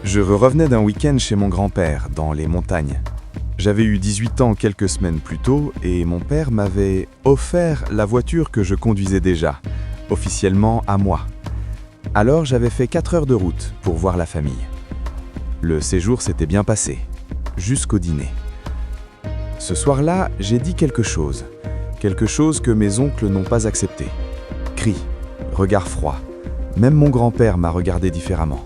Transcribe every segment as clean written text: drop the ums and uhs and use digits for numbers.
Je revenais d'un week-end chez mon grand-père, dans les montagnes. J'avais eu 18 ans quelques semaines plus tôt et mon père m'avait offert la voiture que je conduisais déjà, officiellement à moi. Alors j'avais fait 4 heures de route pour voir la famille. Le séjour s'était bien passé, jusqu'au dîner. Ce soir-là, j'ai dit quelque chose que mes oncles n'ont pas accepté. Cris, regard froid. Même mon grand-père m'a regardé différemment.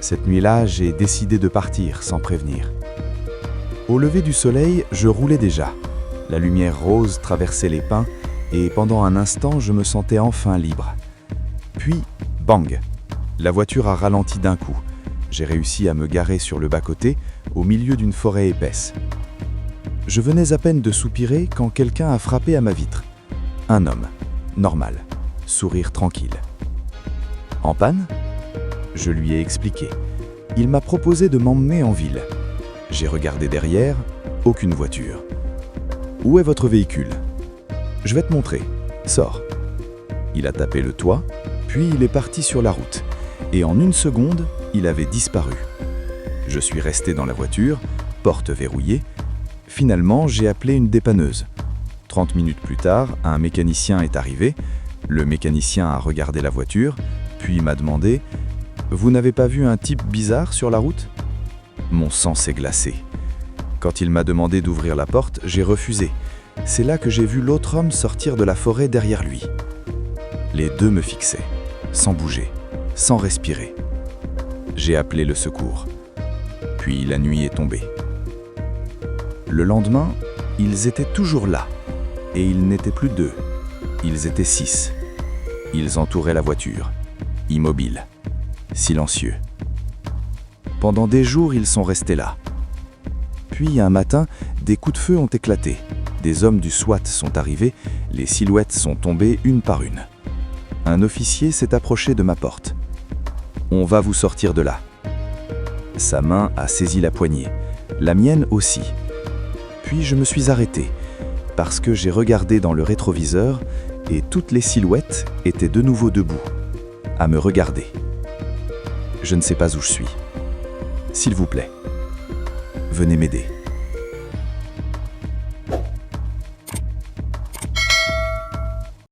Cette nuit-là, j'ai décidé de partir sans prévenir. Au lever du soleil, je roulais déjà. La lumière rose traversait les pins et pendant un instant, je me sentais enfin libre. Puis, bang! La voiture a ralenti d'un coup. J'ai réussi à me garer sur le bas-côté, au milieu d'une forêt épaisse. Je venais à peine de soupirer quand quelqu'un a frappé à ma vitre. Un homme, normal, sourire tranquille. En panne ? Je lui ai expliqué. Il m'a proposé de m'emmener en ville. J'ai regardé derrière, aucune voiture. Où est votre véhicule ? Je vais te montrer. Sors. Il a tapé le toit, puis il est parti sur la route. Et en une seconde, il avait disparu. Je suis resté dans la voiture, porte verrouillée. Finalement, j'ai appelé une dépanneuse. 30 minutes plus tard, un mécanicien est arrivé. Le mécanicien a regardé la voiture, puis m'a demandé « Vous n'avez pas vu un type bizarre sur la route ?» Mon sang s'est glacé. Quand il m'a demandé d'ouvrir la porte, j'ai refusé. C'est là que j'ai vu l'autre homme sortir de la forêt derrière lui. Les deux me fixaient, sans bouger, sans respirer. J'ai appelé le secours. Puis la nuit est tombée. Le lendemain, ils étaient toujours là. Et ils n'étaient plus 2. Ils étaient 6. Ils entouraient la voiture, immobiles, silencieux. Pendant des jours, ils sont restés là. Puis, un matin, des coups de feu ont éclaté. Des hommes du SWAT sont arrivés, les silhouettes sont tombées une par une. Un officier s'est approché de ma porte. « On va vous sortir de là. » Sa main a saisi la poignée, la mienne aussi. Puis je me suis arrêté, parce que j'ai regardé dans le rétroviseur et toutes les silhouettes étaient de nouveau debout, à me regarder. Je ne sais pas où je suis. S'il vous plaît, venez m'aider.